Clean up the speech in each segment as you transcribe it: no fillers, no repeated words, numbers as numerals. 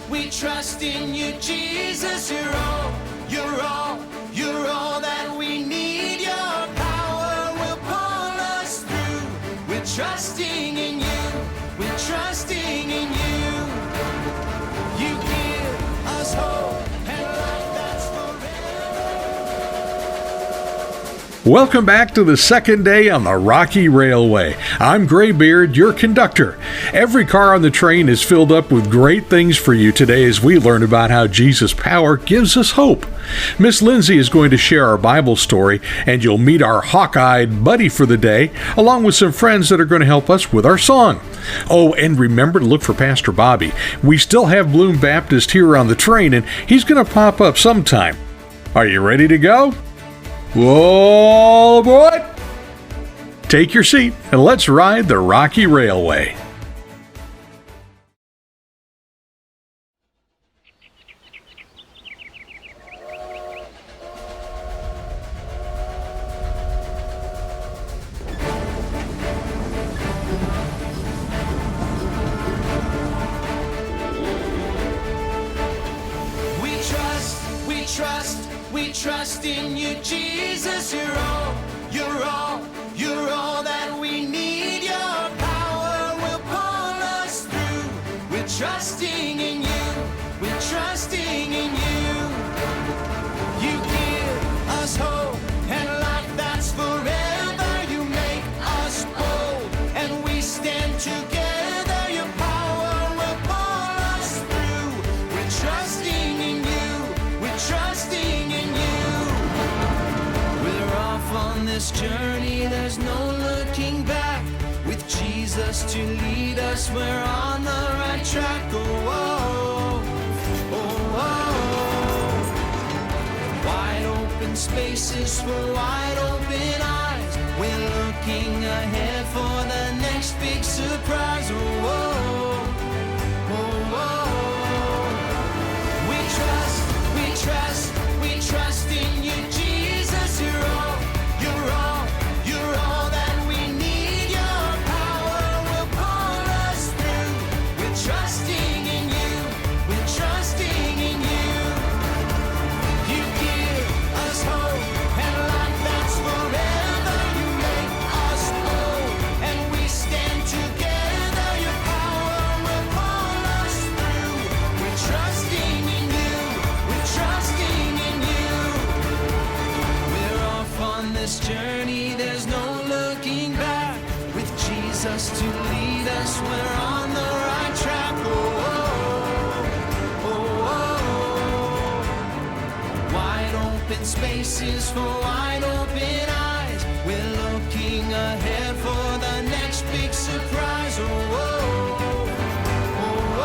we trust in you, Jesus. You're all that we need. Your power will pull us through. We're trusting in you, we're trusting in you. You give us hope and life that's forever. Welcome back to the second day on the Rocky Railway. I'm Graybeard, your conductor. Every car on the train is filled up with great things for you today as we learn about how Jesus' power gives us hope. Miss Lindsey is going to share our Bible story, and you'll meet our hawk-eyed buddy for the day, along with some friends that are going to help us with our song. Oh, and remember to look for Pastor Bobby. We still have Bloom Baptist here on the train, and he's going to pop up sometime. Are you ready to go? All aboard! Take your seat and let's ride the Rocky Railway. We trust in you, Jesus. You're all that we need. Your power will pull us through. We're trusting in you, we're trusting in you. You give us hope and life that's forever. You make us bold and we stand together. Your power will pull us through. We're trusting in you, we're trusting in you. We're off on this journey, there's no looking back. With Jesus to lead us, we're on the right track. Oh, oh, oh, oh. Wide open spaces for wide open eyes. We're looking ahead for the next big surprise. Oh, oh, oh, oh. We trust in you, Jesus. You're all that we need. Your power will pull us through. We're trusting in you, we're trusting in you. You give us hope and life that's forever. You make us whole and we stand together. Your power will pull us through. We're trusting in you, we're trusting in you. We're off on this journey, there's no looking back. With Jesus to lead us, we're on the right track. Oh, oh, oh, oh. Wide open spaces for wide open eyes. We're looking ahead for the next big surprise. Oh, oh, oh, oh.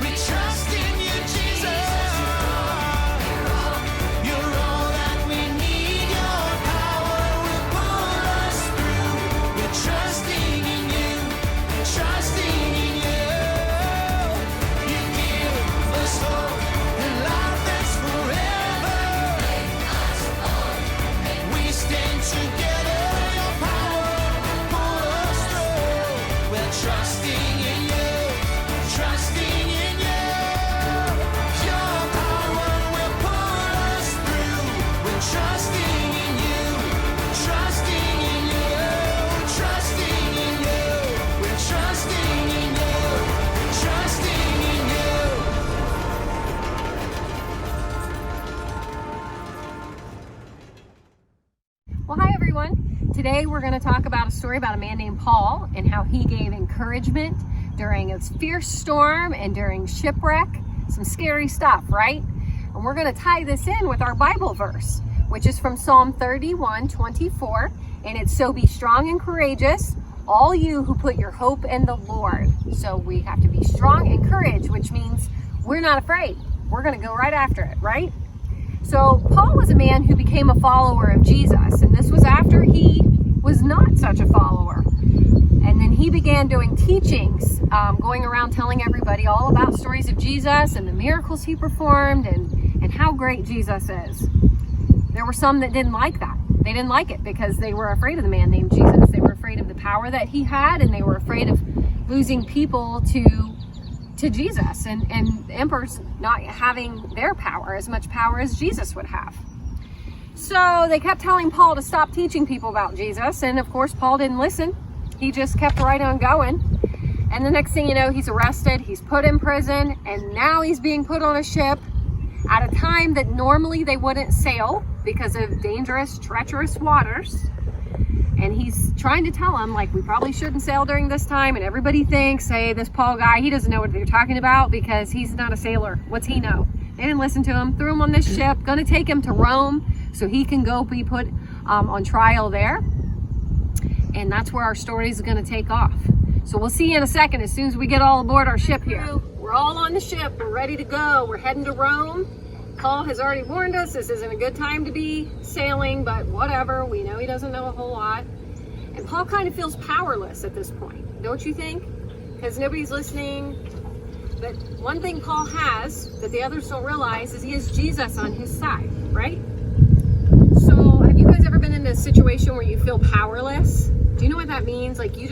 We trust in you, Jesus. You're all that we need. Your power will pull us through. We're trusting in you, we're trusting in you. You give us hope and life that's forever. We stand together. Your power will pull us through. We're trusting in you, trusting in you. Your power will pull us through. We're trusting in you, trusting in you, trusting in you. We're trusting in you, trusting in you. Well, hi everyone. Today we're going to talk about a story about a man named Paul and how he gave encouragement during a fierce storm and during shipwreck. Some scary stuff, right? And we're going to tie this in with our Bible verse, which is from Psalm 31:24, and it's, "So be strong and courageous, all you who put your hope in the Lord." So we have to be strong and courage, which means we're not afraid. We're going to go right after it, right? So Paul was a man who became a follower of Jesus, and this was after he was not such a follower. And then he began doing teachings, going around telling everybody all about stories of Jesus and the miracles he performed and how great Jesus is. There were some that didn't like that. They didn't like it because they were afraid of the man named Jesus. They were afraid of the power that he had, and they were afraid of losing people to Jesus, and the emperors not having their power, as much power as Jesus would have. So they kept telling Paul to stop teaching people about Jesus, and of course Paul didn't listen. He just kept right on going. And the next thing you know, he's arrested, he's put in prison, and now he's being put on a ship at a time that normally they wouldn't sail because of dangerous, treacherous waters. And he's trying to tell them, like, we probably shouldn't sail during this time. And everybody thinks, hey, this Paul guy, he doesn't know what they're talking about because he's not a sailor. What's he know? They didn't listen to him, threw him on this ship, gonna take him to Rome so he can go be put on trial there. And that's where our story is gonna take off. So we'll see you in a second as soon as we get all aboard our ship here. We're all on the ship, we're ready to go. We're heading to Rome. Paul has already warned us this isn't a good time to be sailing, but whatever, we know he doesn't know a whole lot. And Paul kind of feels powerless at this point, don't you think? Because nobody's listening. But one thing Paul has that the others don't realize is he has Jesus on his side, right? So have you guys ever been in a situation where you feel powerless? Do you know what that means? Like you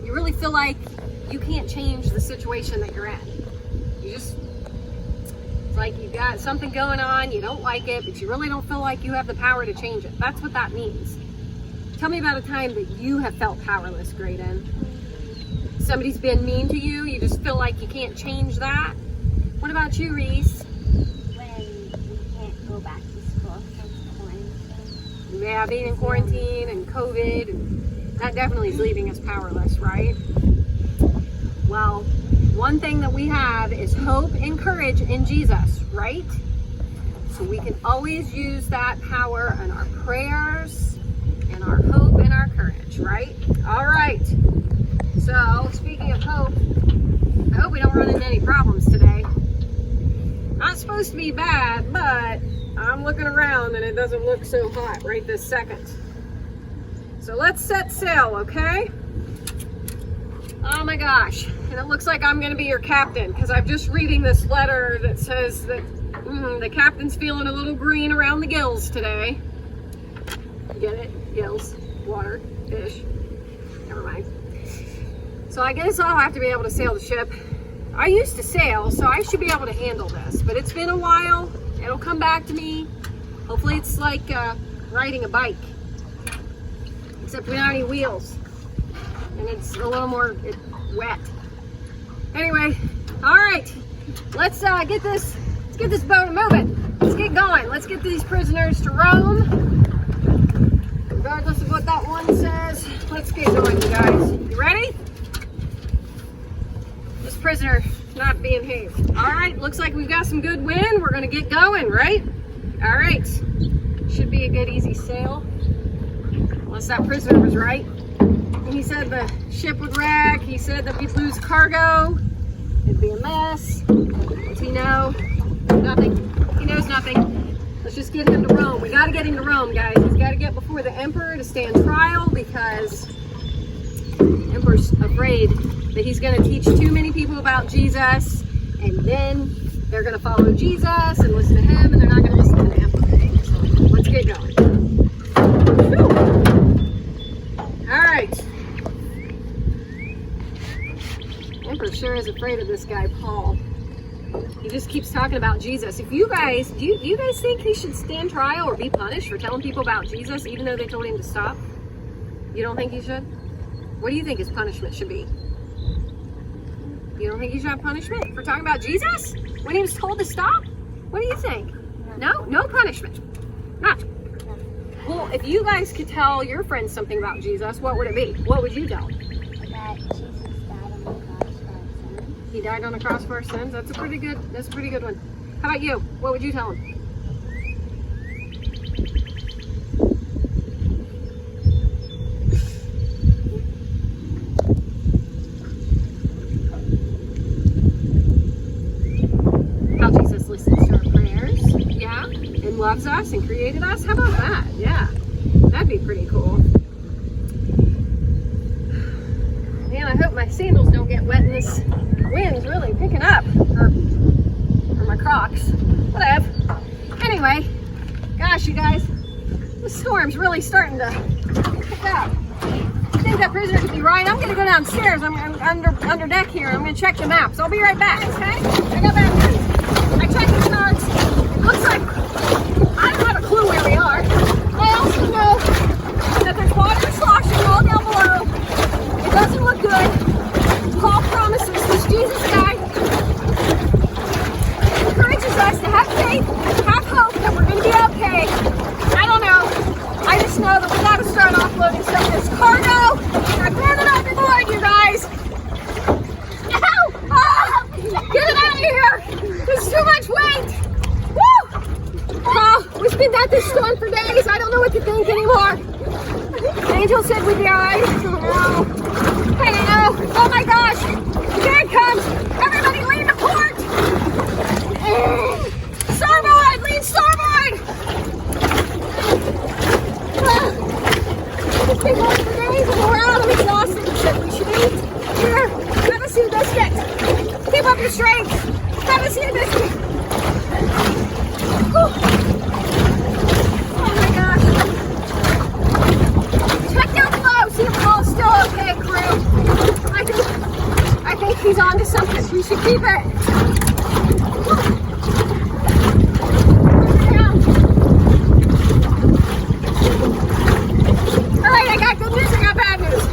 really feel like you can't change the situation that you're in. It's like you've got something going on, you don't like it, but you really don't feel like you have the power to change it. That's what that means. Tell me about a time that you have felt powerless, Graydon. Somebody's been mean to you, you just feel like you can't change that. What about you, Reese? When we can't go back to school because quarantine. Yeah, being in quarantine and COVID, and that definitely is leaving us powerless, right? Well, one thing that we have is hope and courage in Jesus, right? So we can always use that power in our prayers and our hope and our courage, right? All right. So speaking of hope, I hope we don't run into any problems today. Not supposed to be bad, but I'm looking around and it doesn't look so hot right this second. So let's set sail, okay? Oh my gosh, and it looks like I'm gonna be your captain because I'm just reading this letter that says that the captain's feeling a little green around the gills today. Get it? Gills, water, fish, never mind. So I guess I'll have to be able to sail the ship. I used to sail, so I should be able to handle this, but it's been a while. It'll come back to me. Hopefully it's like riding a bike, except we don't have any wheels. And it's a little more wet. Anyway, all right, let's get this boat moving. Let's get going. Let's get these prisoners to Rome. Regardless of what that one says, let's get going, you guys. You ready? This prisoner not being behaved. All right, looks like we've got some good wind. We're gonna get going, right? All right, should be a good easy sail, unless that prisoner was right. He said the ship would wreck. He said that we'd lose cargo. It'd be a mess. What's he know? Nothing. He knows nothing. Let's just get him to Rome. We gotta get him to Rome, guys. He's gotta get before the emperor to stand trial because the emperor's afraid that he's gonna teach too many people about Jesus, and then they're gonna follow Jesus and listen to him, and they're not gonna listen to the emperor. So let's get going. Whew. All right. Emperor sure is afraid of this guy, Paul. He just keeps talking about Jesus. If you guys, do you guys think he should stand trial or be punished for telling people about Jesus even though they told him to stop? You don't think he should? What do you think his punishment should be? You don't think he should have punishment for talking about Jesus when he was told to stop? What do you think? No? No punishment? Not? Well, if you guys could tell your friends something about Jesus, what would it be? What would you tell them? He died on the cross for our sins. That's a pretty good one. How about you? What would you tell him? How Jesus listens to our prayers, yeah, and loves us and created us. How about that? Yeah, that'd be pretty cool. Man, I hope my sandals don't get wet in this. Wind's really picking up, or my Crocs, whatever. Anyway, gosh, you guys, the storm's really starting to pick up. I think that prisoner could be right. I'm gonna go downstairs. I'm under deck here. I'm gonna check the maps. I'll be right back, okay? I got bad news. I checked the charts. It looks like I don't have a clue where we are. I also know that there's water sloshing all down below. It doesn't look good. Paul promises this Jesus guy encourages us to have faith, have hope that we're gonna be okay. I don't know. I just know that we gotta start offloading some of this cargo. I'm running overboard, you guys. Ow! Ah! Get it out of here! There's too much weight! Woo! Oh, we've been at this storm for days. I don't know what to think anymore. Angel said we'd be alright. I don't know. I don't know. Oh my gosh! Here it comes! Everybody lean to port! Starboard! Lean starboard! It's been going for days and we're out. I'm exhausted. He said we should eat. Here, have a sea biscuit. Keep up your strength. Have a sea biscuit. Whew. Oh my gosh. Check down below. See if we're all still okay, crew. I think he's on to something. We should keep it. Alright, I got good news, I got bad news.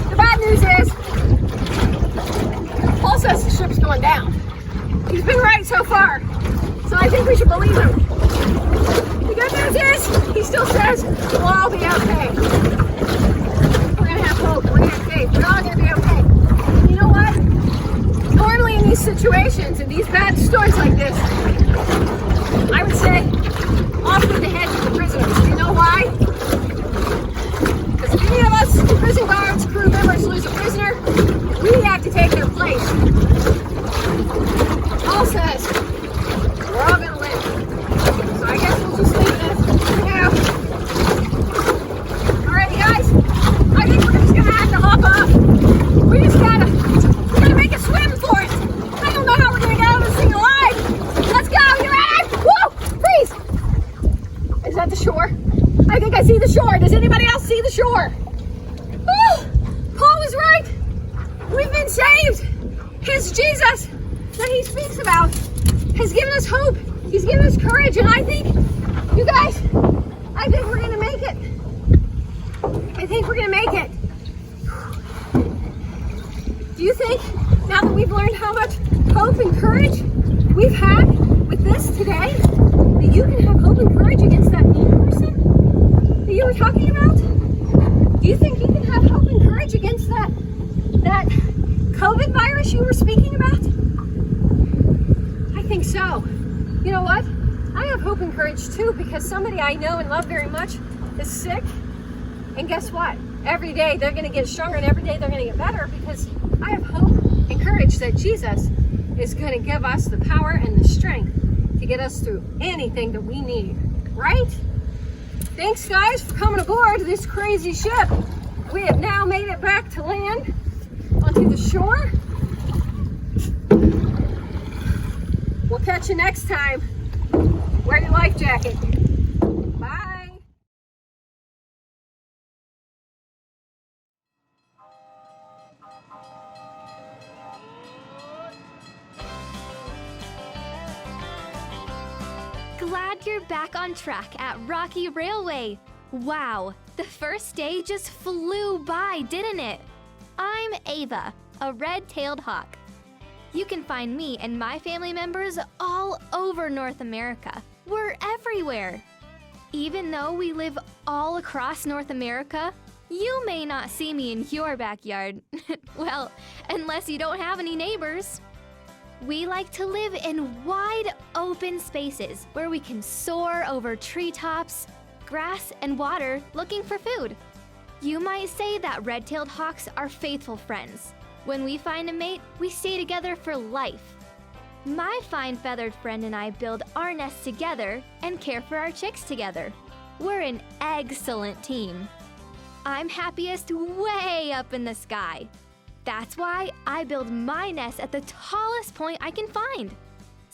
The bad news is, Paul says the ship's going down. He's been right so far, so I think we should believe him. The good news is, he still says we'll all be okay. We're gonna have hope, we're gonna have faith, we're all gonna be okay. And you know what? Normally in these situations, in these bad storms like this, I would say, off with the heads of the prisoners. You know why? Because if any of us prison guards, crew members lose a prisoner, we have to take their place. Paul says we're all gonna live. So I guess we'll just leave this. Yeah. Alrighty guys, I think we're just gonna have to hop off. We gotta make a swim for it. I don't know how we're gonna get out of this thing alive. Let's go, you ready? Woo! Freeze! Is that the shore? I think I see the shore. Does anybody else see the shore? Oh, Paul was right. We've been saved. His Jesus that he speaks about has given us hope. He's given us courage. And I think, you guys, I think we're going to make it. I think we're going to make it. Do you think, now that we've learned how much hope and courage we've had with this today, that you can have hope and courage against that mean person that you were talking about? Do you think you can have hope and courage against that COVID virus you were speaking about? I think so. You know what? I have hope and courage too, because somebody I know and love very much is sick. And guess what? Every day they're going to get stronger, and every day they're going to get better, because I have hope and courage that Jesus is going to give us the power and the strength to get us through anything that we need, right? Thanks guys for coming aboard this crazy ship. We have now made it back to land, onto the shore. We'll catch you next time. Wear your life jacket. Bye. Glad you're back on track at Rocky Railway. Wow, the first day just flew by, didn't it? I'm Ava, a red-tailed hawk. You can find me and my family members all over North America. We're everywhere. Even though we live all across North America, you may not see me in your backyard. Well, unless you don't have any neighbors. We like to live in wide open spaces where we can soar over treetops, grass, and water looking for food. You might say that red-tailed hawks are faithful friends. When we find a mate, we stay together for life. My fine feathered friend and I build our nest together and care for our chicks together. We're an excellent team. I'm happiest way up in the sky. That's why I build my nest at the tallest point I can find.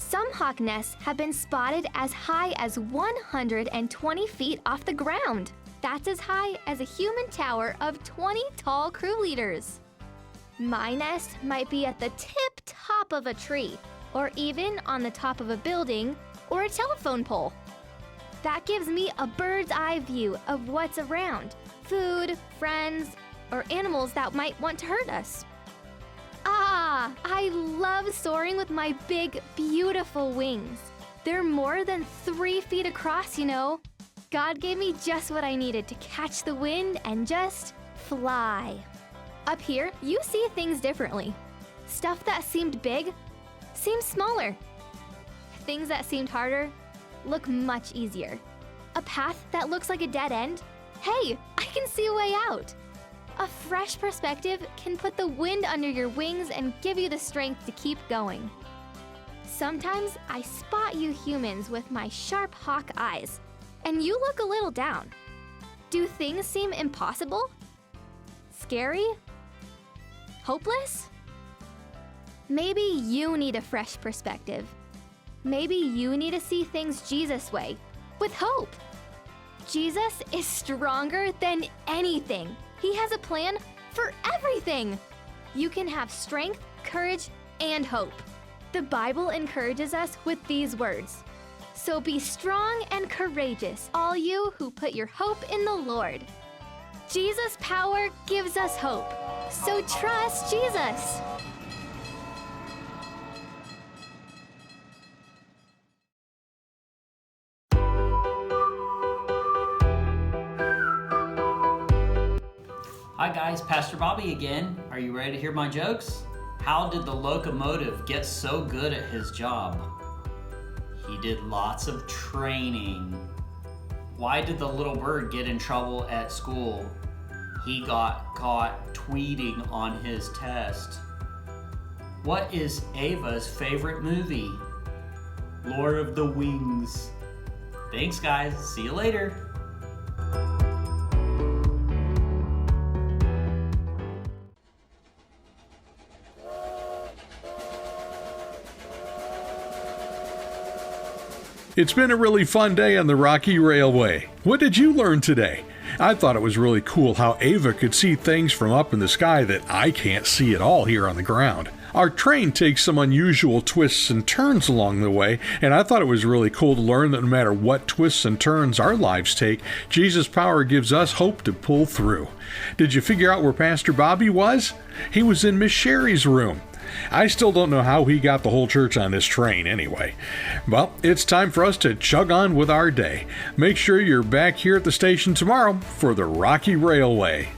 Some hawk nests have been spotted as high as 120 feet off the ground. That's as high as a human tower of 20 tall crew leaders. My nest might be at the tip top of a tree, or even on the top of a building or a telephone pole. That gives me a bird's eye view of what's around: food, friends, or animals that might want to hurt us. I love soaring with my big, beautiful wings. They're more than 3 feet across, you know. God gave me just what I needed to catch the wind and just fly. Up here, you see things differently. Stuff that seemed big seems smaller. Things that seemed harder look much easier. A path that looks like a dead end, hey, I can see a way out. A fresh perspective can put the wind under your wings and give you the strength to keep going. Sometimes I spot you humans with my sharp hawk eyes, and you look a little down. Do things seem impossible? Scary? Hopeless? Maybe you need a fresh perspective. Maybe you need to see things Jesus' way, with hope. Jesus is stronger than anything. He has a plan for everything. You can have strength, courage, and hope. The Bible encourages us with these words. So be strong and courageous, all you who put your hope in the Lord. Jesus' power gives us hope. So trust Jesus. Hi guys, Pastor Bobby again. Are you ready to hear my jokes? How did the locomotive get so good at his job? He did lots of training. Why did the little bird get in trouble at school? He got caught tweeting on his test. What is Ava's favorite movie? Lord of the Wings. Thanks guys, see you later. It's been a really fun day on the Rocky Railway. What did you learn today? I thought it was really cool how Ava could see things from up in the sky that I can't see at all here on the ground. Our train takes some unusual twists and turns along the way, and I thought it was really cool to learn that no matter what twists and turns our lives take, Jesus' power gives us hope to pull through. Did you figure out where Pastor Bobby was? He was in Miss Sherry's room. I still don't know how he got the whole church on this train anyway. Well, it's time for us to chug on with our day. Make sure you're back here at the station tomorrow for the Rocky Railway.